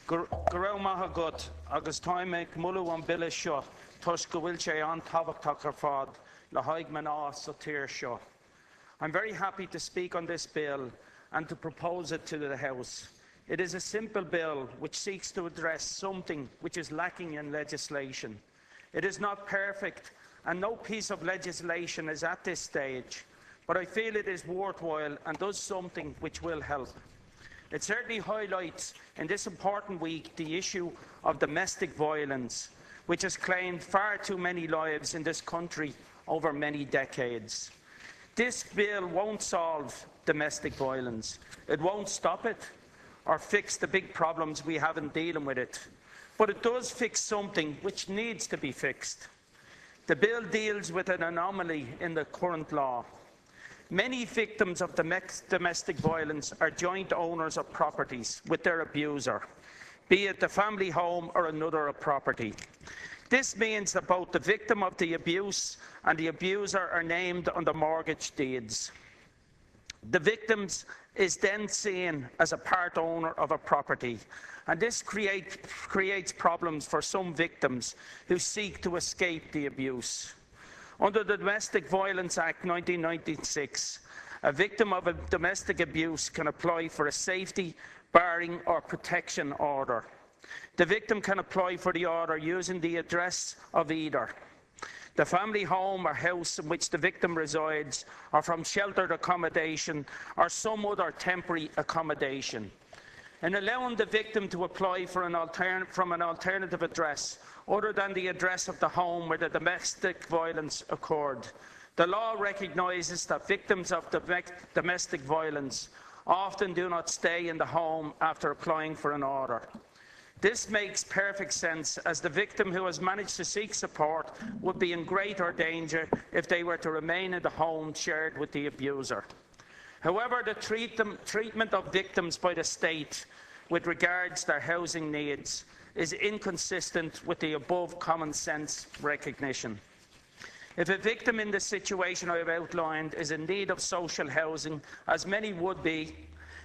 Gurau Mahagut, agus táimeh mulu an bilis seo, tus go bhfuil sé an tábhachtach ar fad le haig man á sa tír seo. I'm very happy to speak on this bill and to propose it to the House. It is a simple bill which seeks to address something which is lacking in legislation. It is not perfect, and no piece of legislation is at this stage, but I feel it is worthwhile and does something which will help. It certainly highlights in this important week the issue of domestic violence, which has claimed far too many lives in this country over many decades. This bill won't solve domestic violence. It won't stop it or fix the big problems we have in dealing with it. But it does fix something which needs to be fixed. The bill deals with an anomaly in the current law. Many victims of domestic violence are joint owners of properties with their abuser, be it the family home or another property. This means that both the victim of the abuse and the abuser are named on the mortgage deeds. The victim is then seen as a part owner of a property, and this creates problems for some victims who seek to escape the abuse. Under the Domestic Violence Act 1996, a victim of a domestic abuse can apply for a safety, barring or protection order. The victim can apply for the order using the address of either the family home or house in which the victim resides, or from sheltered accommodation or some other temporary accommodation. In allowing the victim to apply for from an alternative address other than the address of the home where the domestic violence occurred, the law recognises that victims of domestic violence often do not stay in the home after applying for an order. This makes perfect sense, as the victim who has managed to seek support would be in greater danger if they were to remain in the home shared with the abuser. However, the treatment of victims by the state with regards to their housing needs is inconsistent with the above common sense recognition. If a victim in the situation I have outlined is in need of social housing, as many would be,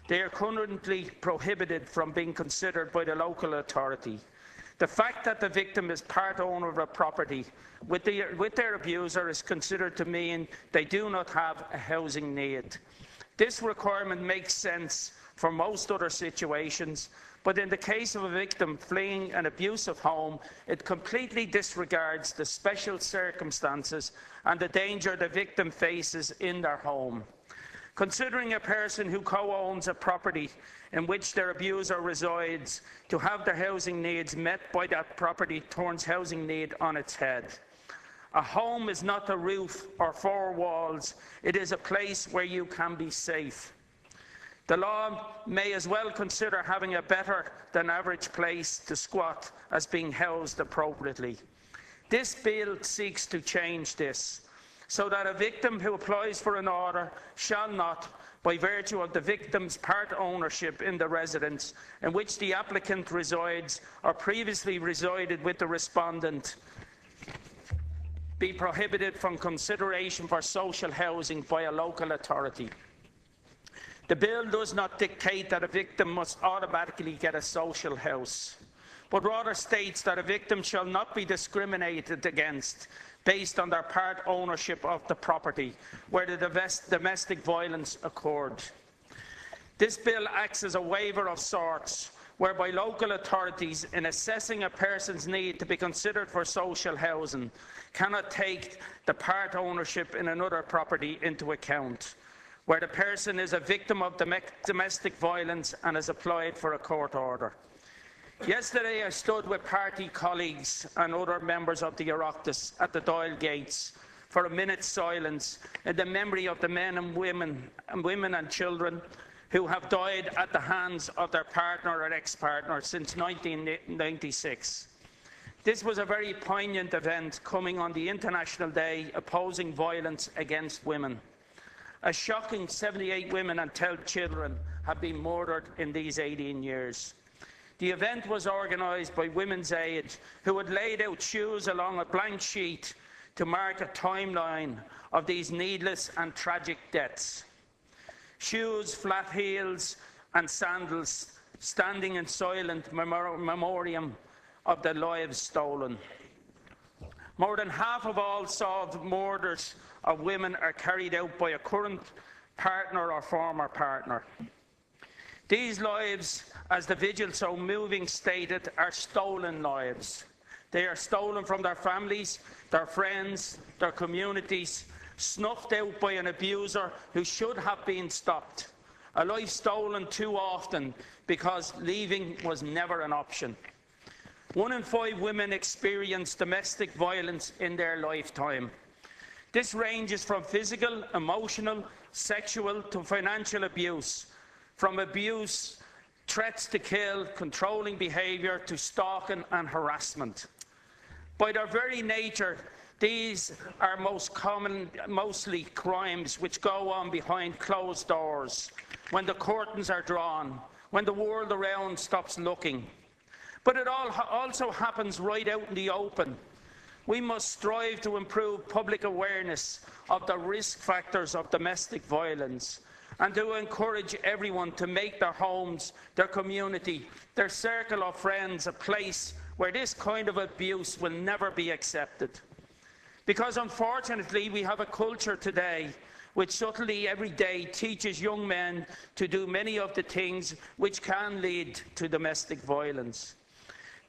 they are currently prohibited from being considered by the local authority. The fact that the victim is part owner of a property with their abuser is considered to mean they do not have a housing need. This requirement makes sense for most other situations, but in the case of a victim fleeing an abusive home, it completely disregards the special circumstances and the danger the victim faces in their home. Considering a person who co-owns a property in which their abuser resides to have their housing needs met by that property turns housing need on its head. A home is not a roof or four walls, it is a place where you can be safe. The law may as well consider having a better than average place to squat as being housed appropriately. This bill seeks to change this, so that a victim who applies for an order shall not, by virtue of the victim's part ownership in the residence in which the applicant resides or previously resided with the respondent, be prohibited from consideration for social housing by a local authority. The bill does not dictate that a victim must automatically get a social house, but rather states that a victim shall not be discriminated against based on their part ownership of the property where the domestic violence occurred. This bill acts as a waiver of sorts, whereby local authorities, in assessing a person's need to be considered for social housing, cannot take the part ownership in another property into account, where the person is a victim of domestic violence and has applied for a court order. Yesterday I stood with party colleagues and other members of the Oireachtas at the Dáil gates for a minute's silence in the memory of the men and women and children who have died at the hands of their partner or ex-partner since 1996. This was a very poignant event coming on the International Day opposing violence against women. A shocking 78 women and 12 children have been murdered in these 18 years. The event was organised by Women's Aid, who had laid out shoes along a blank sheet to mark a timeline of these needless and tragic deaths. Shoes, flat heels and sandals standing in silent memoriam of the lives stolen. More than half of all solved murders of women are carried out by a current partner or former partner. These lives, as the vigil so moving stated, are stolen lives. They are stolen from their families, their friends, their communities, snuffed out by an abuser who should have been stopped. A life stolen too often because leaving was never an option. 1 in 5 women experience domestic violence in their lifetime. This ranges from physical, emotional, sexual to financial abuse, from abuse, threats to kill, controlling behaviour to stalking and harassment. By their very nature, these are mostly crimes which go on behind closed doors, when the curtains are drawn, when the world around stops looking. But it also happens right out in the open. We must strive to improve public awareness of the risk factors of domestic violence and to encourage everyone to make their homes, their community, their circle of friends a place where this kind of abuse will never be accepted. Because unfortunately, we have a culture today which subtly every day teaches young men to do many of the things which can lead to domestic violence.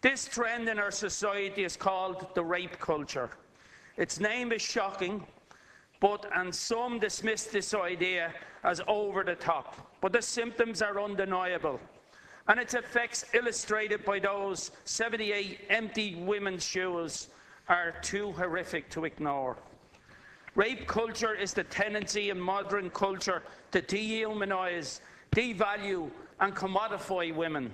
This trend in our society is called the rape culture. Its name is shocking, and some dismiss this idea as over the top. But the symptoms are undeniable, and its effects illustrated by those 78 empty women's shoes are too horrific to ignore. Rape culture is the tendency in modern culture to dehumanize, devalue, and commodify women.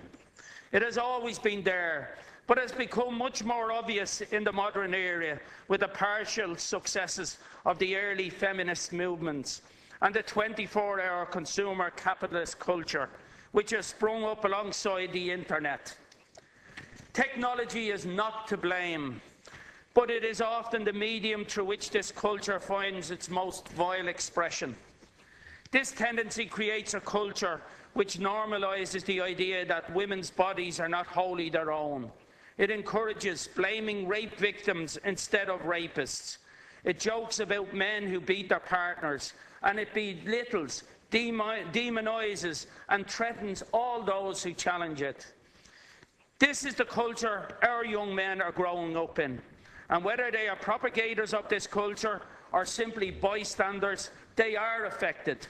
It has always been there, but has become much more obvious in the modern era with the partial successes of the early feminist movements and the 24-hour consumer capitalist culture, which has sprung up alongside the internet. Technology is not to blame, but it is often the medium through which this culture finds its most vile expression. This tendency creates a culture which normalizes the idea that women's bodies are not wholly their own. It encourages blaming rape victims instead of rapists. It jokes about men who beat their partners, and it belittles, demonizes, and threatens all those who challenge it. This is the culture our young men are growing up in. And whether they are propagators of this culture or simply bystanders, they are affected.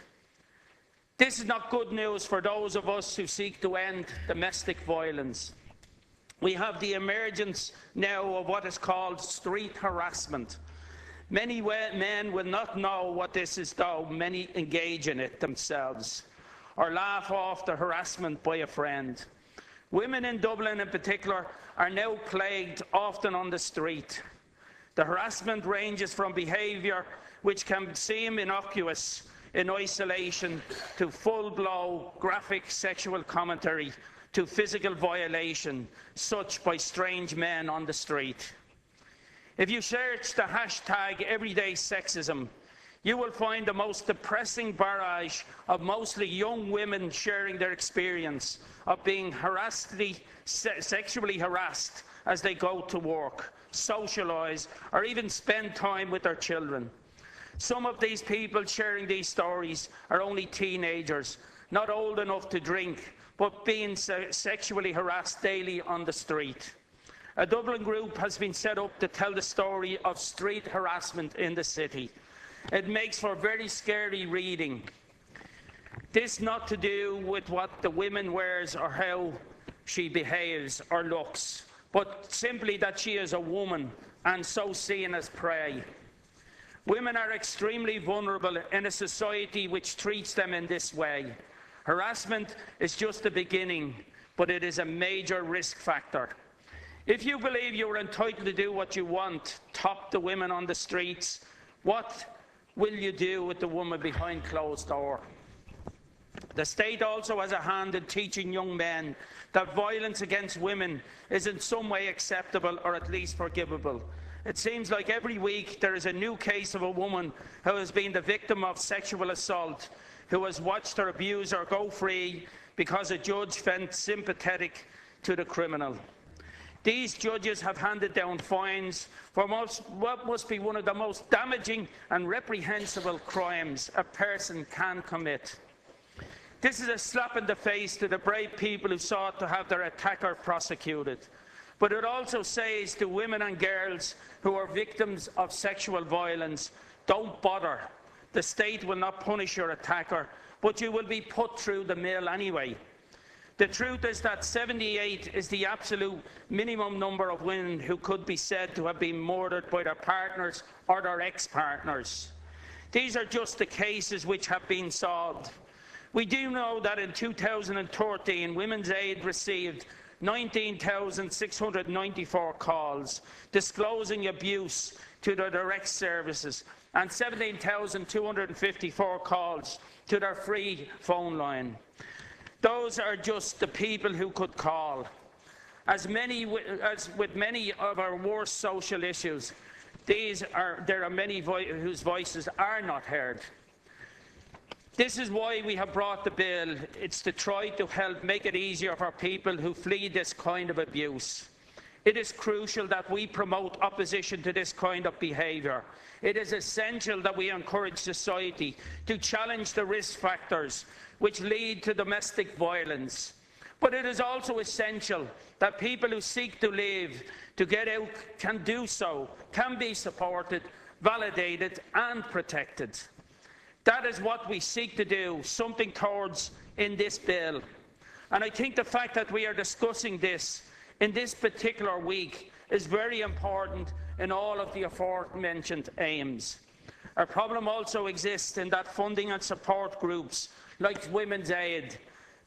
This is not good news for those of us who seek to end domestic violence. We have the emergence now of what is called street harassment. Many men will not know what this is, though many engage in it themselves or laugh off the harassment by a friend. Women in Dublin in particular are now plagued often on the street. The harassment ranges from behaviour which can seem innocuous in isolation to full-blown graphic sexual commentary to physical violation, such by strange men on the street. If you search the hashtag everyday sexism, you will find the most depressing barrage of mostly young women sharing their experience of being sexually harassed as they go to work, socialise, or even spend time with their children. Some of these people sharing these stories are only teenagers, not old enough to drink, but being sexually harassed daily on the street. A Dublin group has been set up to tell the story of street harassment in the city. It makes for very scary reading. This not to do with what the woman wears or how she behaves or looks, but simply that she is a woman and so seen as prey. Women are extremely vulnerable in a society which treats them in this way. Harassment is just the beginning, but it is a major risk factor. If you believe you are entitled to do what you want, top the women on the streets, what will you do with the woman behind closed door? The state also has a hand in teaching young men that violence against women is in some way acceptable or at least forgivable. It seems like every week there is a new case of a woman who has been the victim of sexual assault, who has watched her abuser go free, because a judge felt sympathetic to the criminal. These judges have handed down fines for what must be one of the most damaging and reprehensible crimes a person can commit. This is a slap in the face to the brave people who sought to have their attacker prosecuted. But it also says to women and girls who are victims of sexual violence, don't bother. The state will not punish your attacker, but you will be put through the mill anyway. The truth is that 78 is the absolute minimum number of women who could be said to have been murdered by their partners or their ex-partners. These are just the cases which have been solved. We do know that in 2013, Women's Aid received 19,694 calls disclosing abuse to their direct services and 17,254 calls to their free phone line. Those are just the people who could call. As with many of our worst social issues, there are many whose voices are not heard. This is why we have brought the bill. It's to try to help make it easier for people who flee this kind of abuse. It is crucial that we promote opposition to this kind of behaviour. It is essential that we encourage society to challenge the risk factors which lead to domestic violence. But it is also essential that people who seek to leave, to get out, can do so, can be supported, validated and protected. That is what we seek to do, something towards in this bill. And I think the fact that we are discussing this in this particular week is very important in all of the aforementioned aims. Our problem also exists in that funding and support groups like Women's Aid,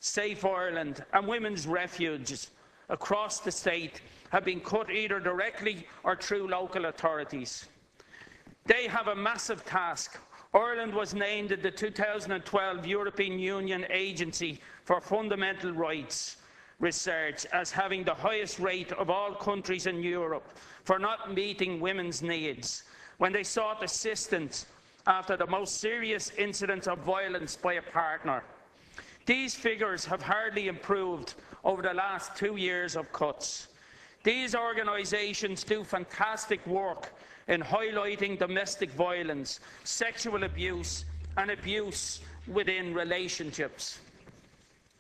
Safe Ireland and Women's Refuge across the state have been cut either directly or through local authorities. They have a massive task. Ireland was named in the 2012 European Union Agency for Fundamental Rights Research as having the highest rate of all countries in Europe for not meeting women's needs when they sought assistance after the most serious incidents of violence by a partner. These figures have hardly improved over the last 2 years of cuts. These organisations do fantastic work in highlighting domestic violence, sexual abuse and abuse within relationships.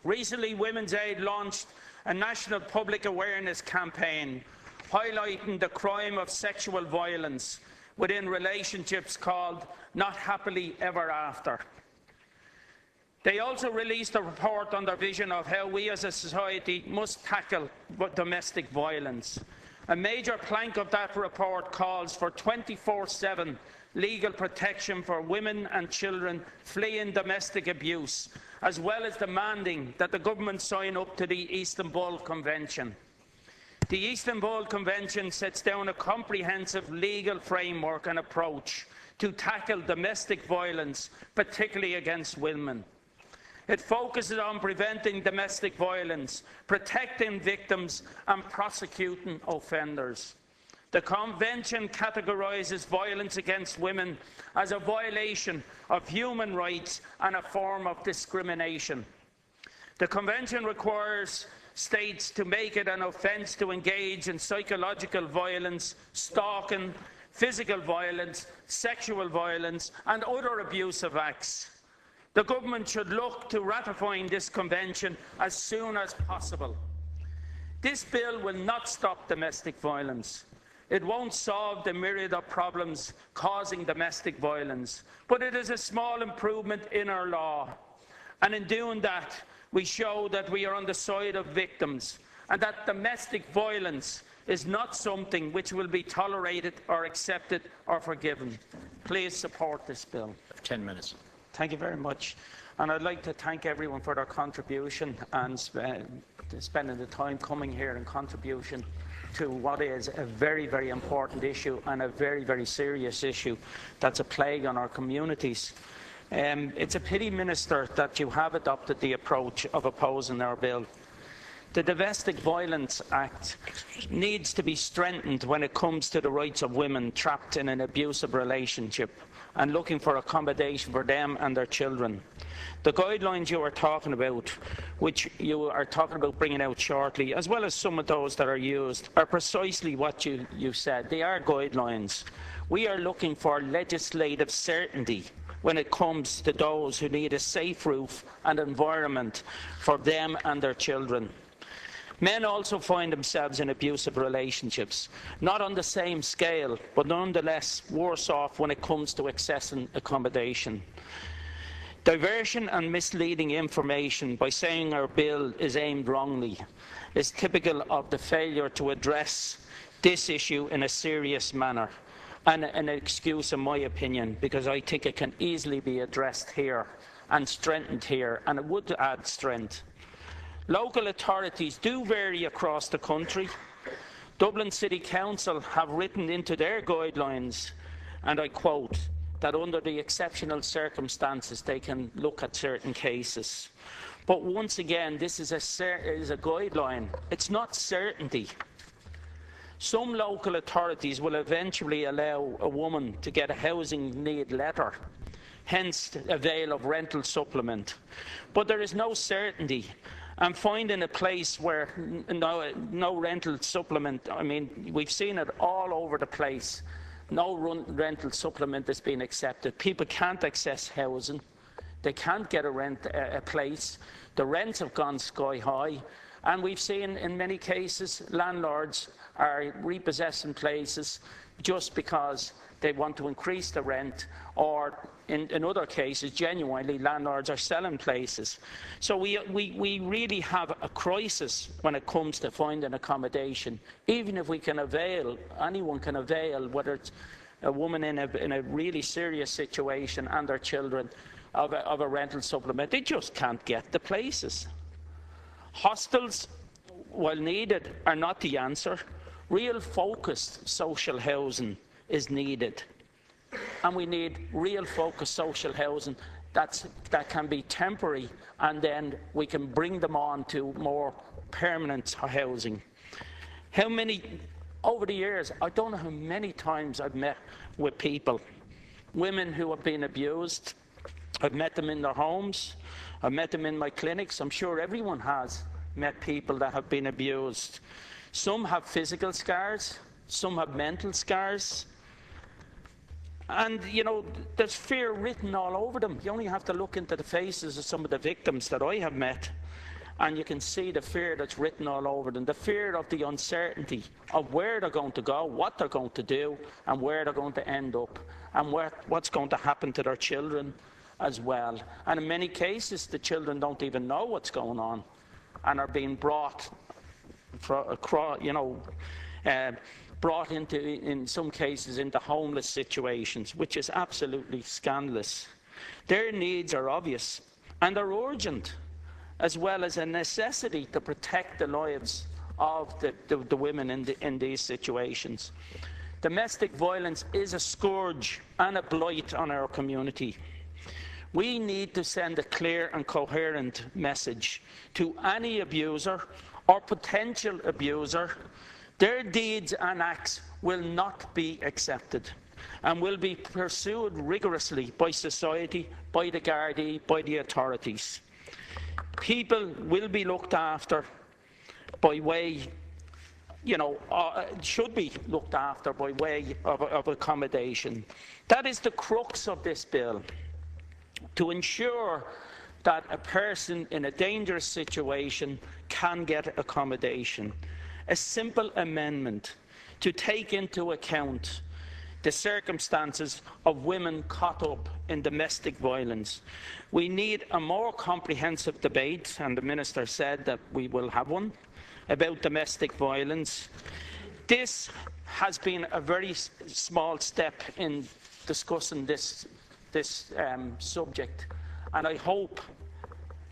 Recently, Women's Aid launched a national public awareness campaign highlighting the crime of sexual violence within relationships called Not Happily Ever After. They also released a report on their vision of how we as a society must tackle domestic violence. A major plank of that report calls for 24/7 legal protection for women and children fleeing domestic abuse, as well as demanding that the government sign up to the Istanbul Convention. The Istanbul Convention sets down a comprehensive legal framework and approach to tackle domestic violence, particularly against women. It focuses on preventing domestic violence, protecting victims and prosecuting offenders. The Convention categorises violence against women as a violation of human rights and a form of discrimination. The Convention requires states to make it an offence to engage in psychological violence, stalking, physical violence, sexual violence and other abusive acts. The government should look to ratifying this convention as soon as possible. This bill will not stop domestic violence. It won't solve the myriad of problems causing domestic violence, but it is a small improvement in our law. And in doing that, we show that we are on the side of victims and that domestic violence is not something which will be tolerated or accepted or forgiven. Please support this bill. 10 minutes. Thank you very much. And I'd like to thank everyone for their contribution and spending the time coming here and contribution to what is a very, very important issue and a very, very serious issue that's a plague on our communities. It's a pity, Minister, that you have adopted the approach of opposing our bill. The Domestic Violence Act needs to be strengthened when it comes to the rights of women trapped in an abusive relationship and looking for accommodation for them and their children. The guidelines you are talking about, which you are talking about bringing out shortly, as well as some of those that are used, are precisely what you said. They are guidelines. We are looking for legislative certainty when it comes to those who need a safe roof and environment for them and their children. Men also find themselves in abusive relationships, not on the same scale, but nonetheless worse off when it comes to accessing accommodation. Diversion and misleading information by saying our bill is aimed wrongly is typical of the failure to address this issue in a serious manner, and an excuse in my opinion, because I think it can easily be addressed here and strengthened here, and it would add strength. Local authorities do vary across the country. Dublin City Council have written into their guidelines, and I quote, that under the exceptional circumstances they can look at certain cases. But once again, this is a guideline. It's not certainty. Some local authorities will eventually allow a woman to get a housing need letter, hence avail of rental supplement. But there is no certainty. And finding a place where no rental supplement, I mean, we've seen it all over the place. No rental supplement is being accepted. People can't access housing. They can't get a place. The rents have gone sky high. And we've seen in many cases landlords are repossessing places just because they want to increase the rent, or in other cases, genuinely, landlords are selling places. So we really have a crisis when it comes to finding accommodation. Even if we can avail, anyone can avail, whether it's a woman in a really serious situation and their children, of a rental supplement, they just can't get the places. Hostels, while needed, are not the answer. Real focused social housing is needed, and we need real focused social housing that can be temporary, and then we can bring them on to more permanent housing. How many, over the years, I don't know how many times I've met with people, women who have been abused. I've met them in their homes, I've met them in my clinics. I'm sure everyone has met people that have been abused. Some have physical scars, some have mental scars. And, you know, there's fear written all over them. You only have to look into the faces of some of the victims that I have met, and you can see the fear that's written all over them. The fear of the uncertainty of where they're going to go, what they're going to do, and where they're going to end up, and what's going to happen to their children as well. And in many cases, the children don't even know what's going on and are being brought into, in some cases, into homeless situations, which is absolutely scandalous. Their needs are obvious and are urgent, as well as a necessity to protect the lives of the women in these situations. Domestic violence is a scourge and a blight on our community. We need to send a clear and coherent message to any abuser or potential abuser. Their deeds and acts will not be accepted and will be pursued rigorously by society, by the Gardaí, by the authorities. People will be looked after by way, should be looked after by way of accommodation. That is the crux of this bill, to ensure that a person in a dangerous situation can get accommodation. A simple amendment to take into account the circumstances of women caught up in domestic violence. We need a more comprehensive debate, and the Minister said that we will have one, about domestic violence. This has been a very small step in discussing this subject, and I hope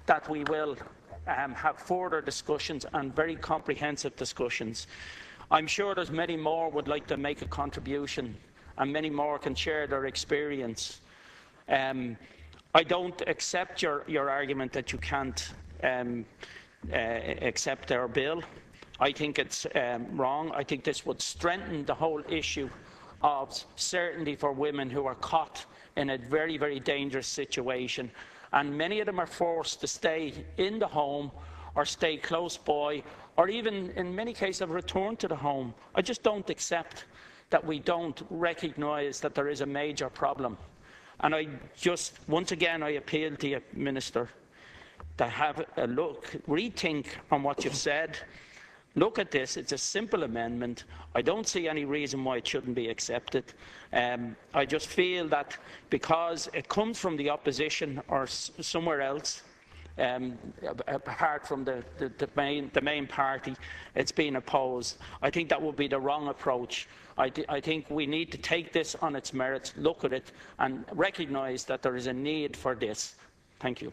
that we will have further discussions and very comprehensive discussions. I'm sure there's many more would like to make a contribution, and many more can share their experience. I don't accept your argument that you can't accept our bill. I think it's wrong. I think this would strengthen the whole issue of certainty for women who are caught in a very, very dangerous situation. And many of them are forced to stay in the home or stay close by, or even in many cases have returned to the home. I just don't accept that we don't recognise that there is a major problem. And I just, once again, I appeal to you, Minister, to have a look, rethink on what you've said. Look at this. It's a simple amendment. I don't see any reason why it shouldn't be accepted. I just feel that because it comes from the opposition or somewhere else, apart from the main party, it's been opposed. I think that would be the wrong approach. I think we need to take this on its merits, look at it, and recognise that there is a need for this. Thank you.